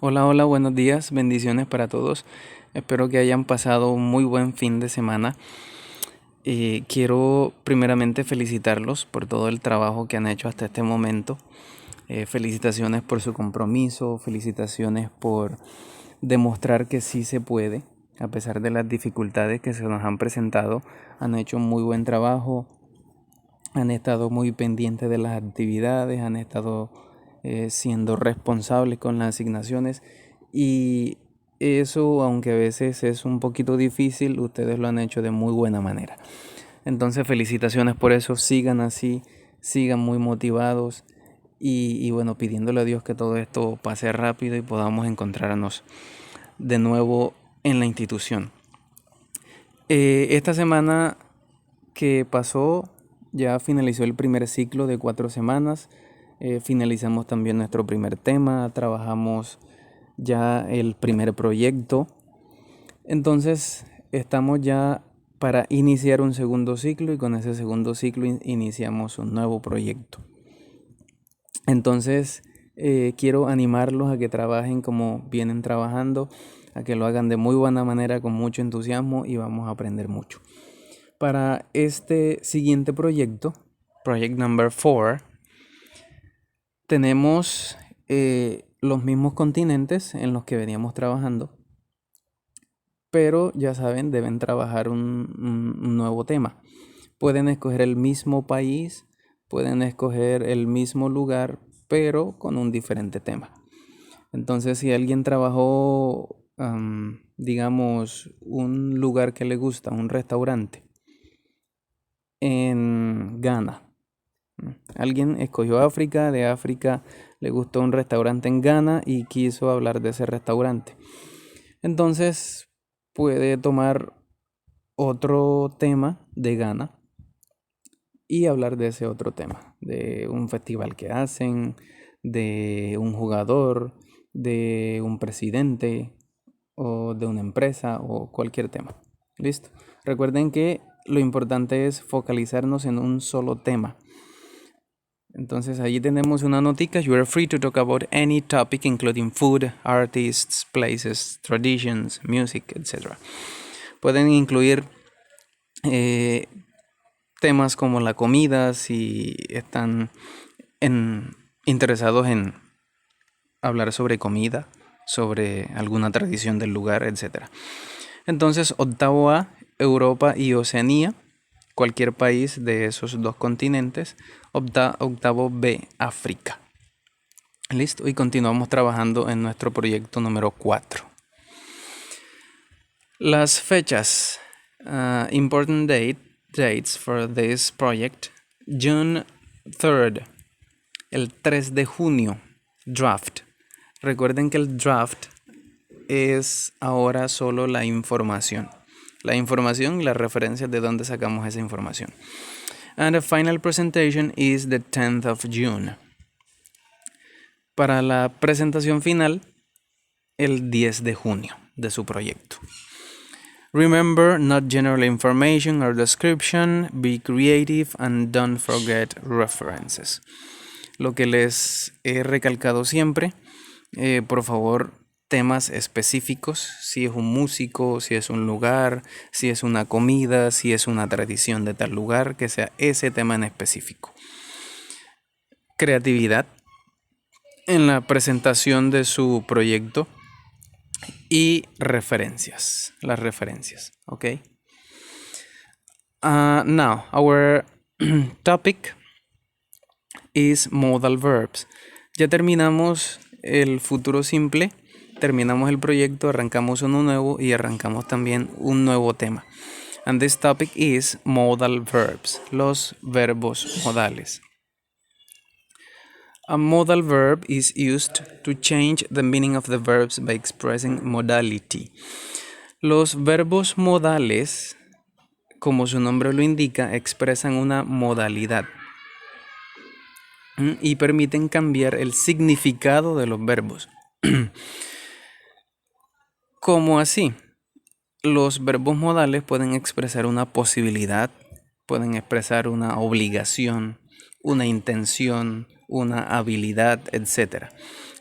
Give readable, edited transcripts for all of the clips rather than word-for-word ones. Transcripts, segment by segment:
Hola, hola, buenos días, bendiciones para todos. Espero que hayan pasado un muy buen fin de semana. Quiero primeramente felicitarlos por todo el trabajo que han hecho hasta este momento. Felicitaciones por su compromiso, felicitaciones por demostrar que sí se puede, a pesar de las dificultades que se nos han presentado. Han hecho un muy buen trabajo, han estado muy pendientes de las actividades, han estado siendo responsables con las asignaciones y eso, aunque a veces es un poquito difícil, ustedes lo han hecho de muy buena manera. Entonces felicitaciones por eso, sigan así, sigan muy motivados y bueno, pidiéndole a Dios que todo esto pase rápido y podamos encontrarnos de nuevo en la institución. Esta semana que pasó ya finalizó el primer ciclo de 4 semanas. Finalizamos también nuestro primer tema, trabajamos ya el primer proyecto. Entonces estamos ya para iniciar un segundo ciclo y con ese segundo ciclo iniciamos un nuevo proyecto. Entonces quiero animarlos a que trabajen como vienen trabajando, a que lo hagan de muy buena manera, con mucho entusiasmo y vamos a aprender mucho. Para este siguiente proyecto, Project Number 4, tenemos los mismos continentes en los que veníamos trabajando, pero ya saben, deben trabajar un nuevo tema. Pueden escoger el mismo país, pueden escoger el mismo lugar, pero con un diferente tema. Entonces, si alguien trabajó, digamos, un lugar que le gusta, un restaurante, en Ghana. Alguien escogió África, de África le gustó un restaurante en Ghana y quiso hablar de ese restaurante. Entonces puede tomar otro tema de Ghana y hablar de ese otro tema, de un festival que hacen, de un jugador, de un presidente o de una empresa o cualquier tema. ¿Listo? Recuerden que lo importante es focalizarnos en un solo tema. Entonces allí tenemos una notica. You are free to talk about any topic including food, artists, places, traditions, music, etc. Pueden incluir eh, temas como la comida si están interesados en hablar sobre comida, sobre alguna tradición del lugar, etc. Entonces, octavo A, Europa y Oceanía, cualquier país de esos dos continentes. Octavo B, África. Listo, y continuamos trabajando en nuestro proyecto número 4. Las fechas. Important dates for this project. June 3rd, el 3 de junio, draft. Recuerden que el draft es ahora solo la información. La información y las referencias de dónde sacamos esa información. And the final presentation is the 10th of June. Para la presentación final, el 10 de junio de su proyecto. Remember, not general information or description, be creative and don't forget references. Lo que les he recalcado siempre, por favor, temas específicos, si es un músico, si es un lugar, si es una comida, si es una tradición de tal lugar, que sea ese tema en específico. Creatividad en la presentación de su proyecto y referencias, las referencias, ¿ok? Now, our topic is modal verbs. Ya terminamos el futuro simple, terminamos el proyecto, arrancamos uno nuevo y arrancamos también un nuevo tema. And this topic is modal verbs, los verbos modales. A modal verb is used to change the meaning of the verbs by expressing modality. Los verbos modales, como su nombre lo indica, expresan una modalidad y permiten cambiar el significado de los verbos. ¿Cómo así? Los verbos modales pueden expresar una posibilidad, pueden expresar una obligación, una intención, una habilidad, etc.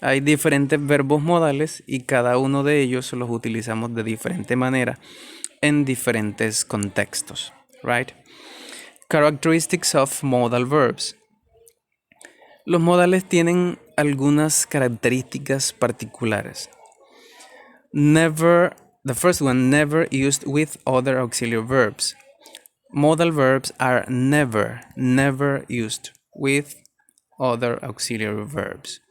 Hay diferentes verbos modales y cada uno de ellos los utilizamos de diferente manera en diferentes contextos, right? Characteristics of modal verbs. Los modales tienen algunas características particulares. The first one, never used with other auxiliary verbs. Modal verbs are never used with other auxiliary verbs.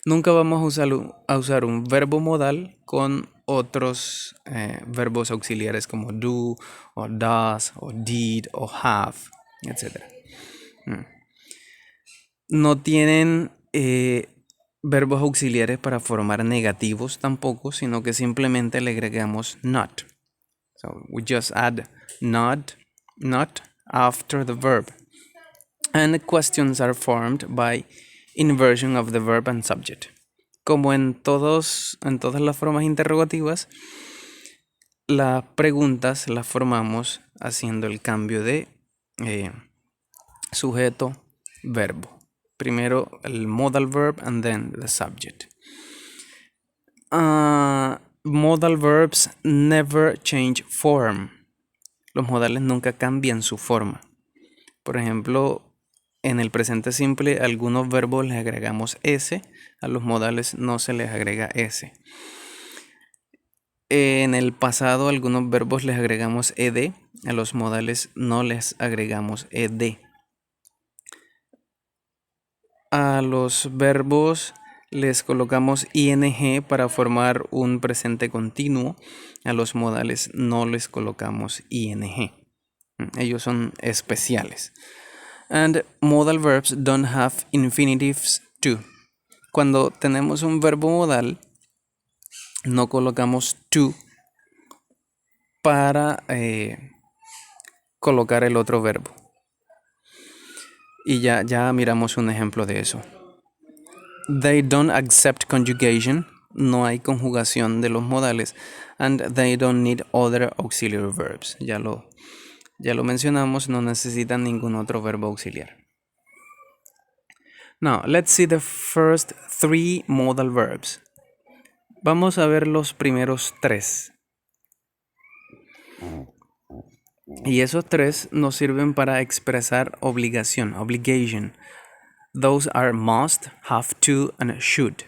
Nunca vamos a usar un verbo modal con otros verbos auxiliares como do, o does, o did, o have, etc. No tienen verbos auxiliares para formar negativos tampoco, sino que simplemente le agregamos not. So we just add not after the verb. And questions are formed by inversion of the verb and subject. Como en todas las formas interrogativas, las preguntas las formamos haciendo el cambio de sujeto, verbo. Primero el modal verb and then the subject. Modal verbs never change form. Los modales nunca cambian su forma. Por ejemplo, en el presente simple, a algunos verbos les agregamos S, a los modales no se les agrega S. En el pasado, a algunos verbos les agregamos ED, a los modales no les agregamos ED. A los verbos les colocamos ing para formar un presente continuo, a los modales no les colocamos ing. Ellos son especiales. And modal verbs don't have infinitives to. Cuando tenemos un verbo modal, no colocamos to para colocar el otro verbo. Y ya miramos un ejemplo de eso. They don't accept conjugation. No hay conjugación de los modales. And they don't need other auxiliary verbs. Ya lo mencionamos, no necesitan ningún otro verbo auxiliar. Now, let's see the first 3 modal verbs. Vamos a ver los primeros 3. Y esos 3 nos sirven para expresar obligación, obligation. Those are must, have to, and should.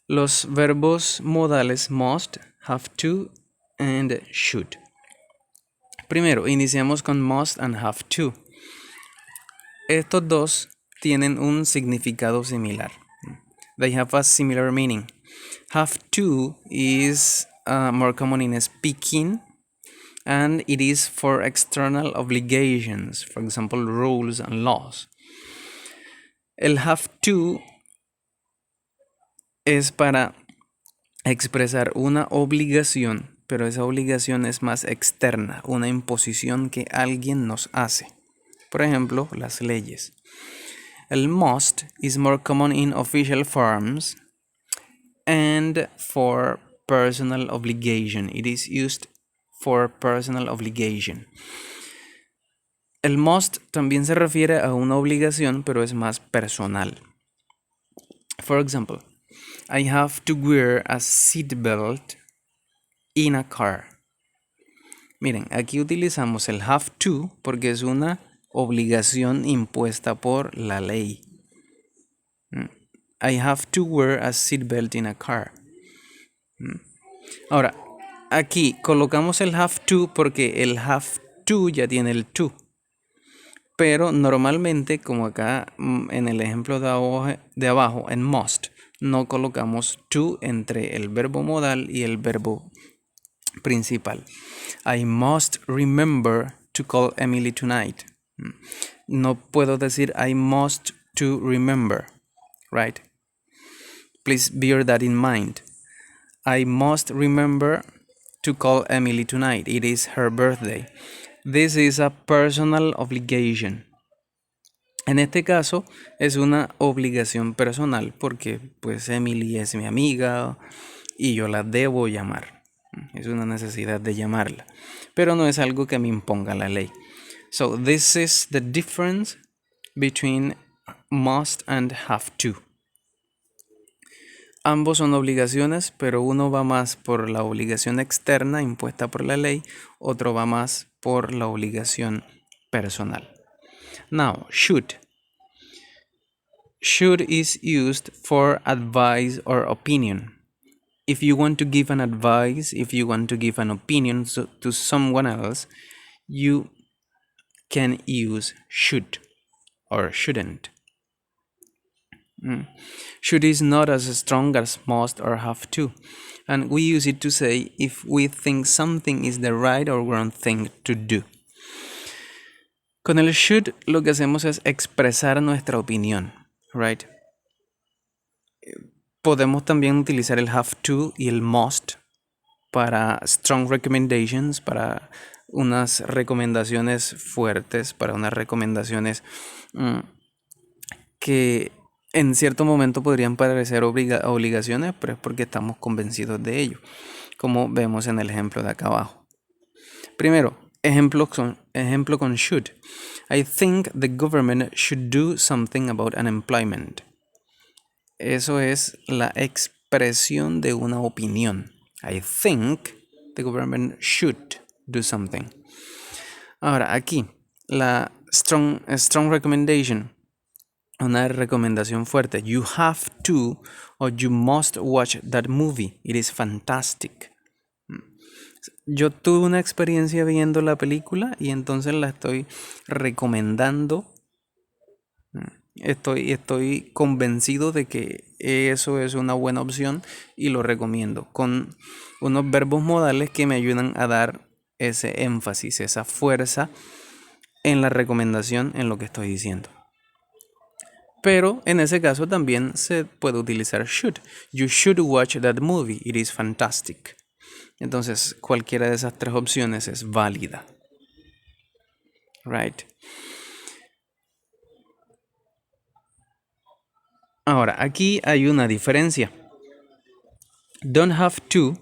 Los verbos modales must, have to, and should. Primero, iniciamos con must and have to. Estos dos tienen un significado similar. They have a similar meaning. Have to is more common in speaking, and it is for external obligations, for example, rules and laws. El have to es para expresar una obligación, pero esa obligación es más externa, una imposición que alguien nos hace. Por ejemplo, las leyes. El must is more common in official forms and for personal obligation. It is used for personal obligation. El must también se refiere a una obligación, pero es más personal. For example, I have to wear a seatbelt in a car. Miren, aquí utilizamos el have to porque es una obligación impuesta por la ley. I have to wear a seatbelt in a car. Ahora, aquí colocamos el have to porque el have to ya tiene el to. Pero normalmente, como acá en el ejemplo de abajo, en must, no colocamos to entre el verbo modal y el verbo principal. I must remember to call Emily tonight. No puedo decir I must to remember, right? Please bear that in mind. I must remember to call Emily tonight. It is her birthday. This is a personal obligation. En este caso es una obligación personal porque pues Emily es mi amiga y yo la debo llamar. Es una necesidad de llamarla, pero no es algo que me imponga la ley. So this is the difference between must and have to. Ambos son obligaciones, pero uno va más por la obligación externa impuesta por la ley, otro va más por la obligación personal. Now, should. Should is used for advice or opinion. If you want to give an advice, if you want to give an opinion to someone else, you can use should or shouldn't. Should is not as strong as must or have to, and we use it to say if we think something is the right or wrong thing to do. Con el should lo que hacemos es expresar nuestra opinión, right? Podemos también utilizar el have to y el must para strong recommendations, para unas recomendaciones fuertes, para unas recomendaciones que en cierto momento podrían parecer obligaciones, pero es porque estamos convencidos de ello, como vemos en el ejemplo de acá abajo. Primero, ejemplo con should. I think the government should do something about unemployment. Eso es la expresión de una opinión. I think the government should do something. Ahora, aquí, la strong recommendation, una recomendación fuerte. You have to or you must watch that movie. It is fantastic. Yo tuve una experiencia viendo la película y entonces la estoy recomendando. Estoy convencido de que eso es una buena opción y lo recomiendo, con unos verbos modales que me ayudan a dar ese énfasis, esa fuerza en la recomendación, en lo que estoy diciendo. Pero en ese caso también se puede utilizar should. You should watch that movie, it is fantastic. Entonces cualquiera de esas tres opciones es válida. Right. Ahora, aquí hay una diferencia. Don't have to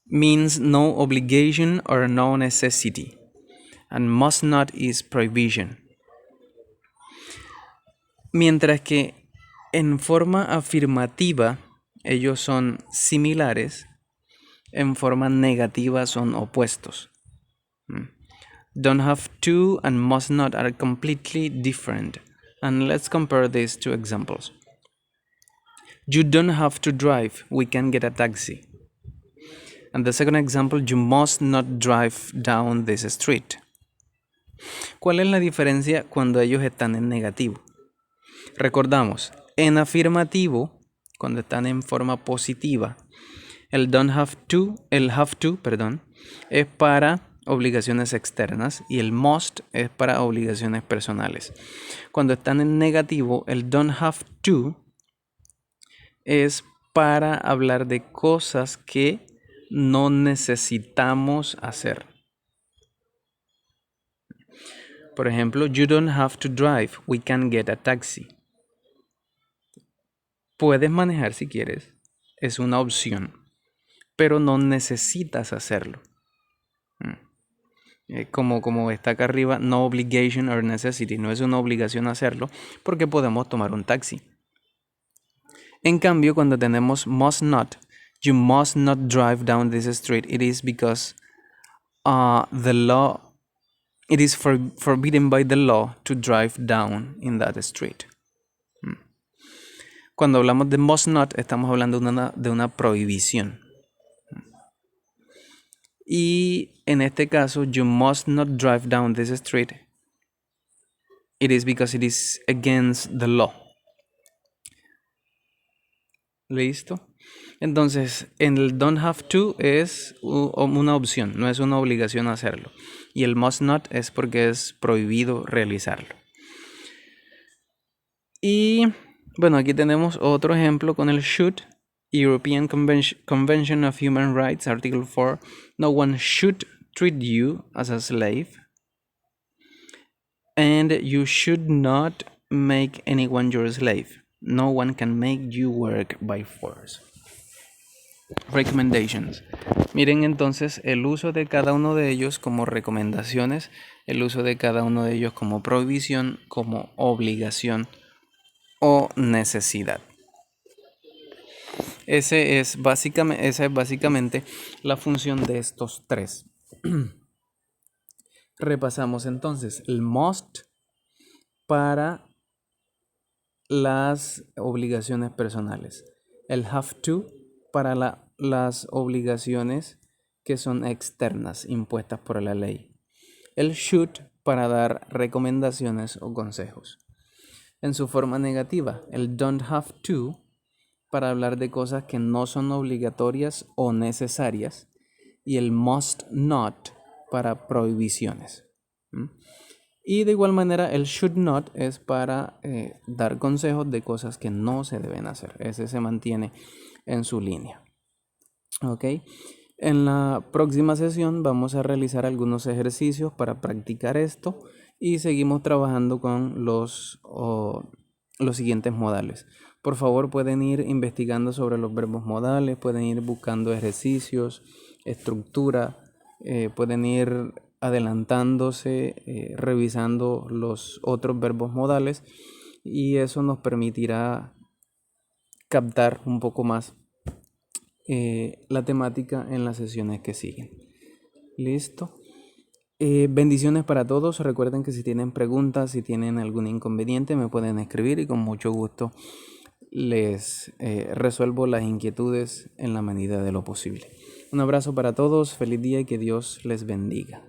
means no obligation or no necessity, and must not is prohibition. Mientras que en forma afirmativa ellos son similares, en forma negativa son opuestos. Don't have to and must not are completely different. And let's compare these two examples. You don't have to drive, we can get a taxi. And the second example, you must not drive down this street. ¿Cuál es la diferencia cuando ellos están en negativo? Recordamos, en afirmativo, cuando están en forma positiva, el have to, es para obligaciones externas y el must es para obligaciones personales. Cuando están en negativo, el don't have to es para hablar de cosas que no necesitamos hacer. Por ejemplo, you don't have to drive, we can get a taxi. Puedes manejar si quieres, es una opción, pero no necesitas hacerlo. Como está acá arriba, no obligation or necessity, no es una obligación hacerlo porque podemos tomar un taxi. En cambio, cuando tenemos must not, you must not drive down this street, it is because the law, it is forbidden by the law to drive down in that street. Cuando hablamos de must not, estamos hablando de una prohibición. Y en este caso, you must not drive down this street, it is because it is against the law. ¿Listo? Entonces, en el don't have to es una opción, no es una obligación hacerlo. Y el must not es porque es prohibido realizarlo. Y bueno, aquí tenemos otro ejemplo con el should. European Convention of Human Rights, Article 4. No one should treat you as a slave. And you should not make anyone your slave. No one can make you work by force. Recommendations. Miren entonces el uso de cada uno de ellos como recomendaciones el uso de cada uno de ellos como prohibición, como obligación o necesidad. Esa es básicamente la función de estos tres. Repasamos entonces el must para las obligaciones personales, el have to para las obligaciones que son externas impuestas por la ley, el should para dar recomendaciones o consejos. En su forma negativa, el don't have to para hablar de cosas que no son obligatorias o necesarias y el must not para prohibiciones. Y de igual manera el should not es para dar consejos de cosas que no se deben hacer. Ese se mantiene en su línea. ¿Ok? En la próxima sesión vamos a realizar algunos ejercicios para practicar esto y seguimos trabajando con los siguientes modales. Por favor, pueden ir investigando sobre los verbos modales, pueden ir buscando ejercicios, estructura, pueden ir adelantándose, revisando los otros verbos modales y eso nos permitirá captar un poco más la temática en las sesiones que siguen. Listo. Bendiciones para todos. Recuerden que si tienen preguntas, si tienen algún inconveniente, me pueden escribir y con mucho gusto les resuelvo las inquietudes en la medida de lo posible. Un abrazo para todos, feliz día y que Dios les bendiga.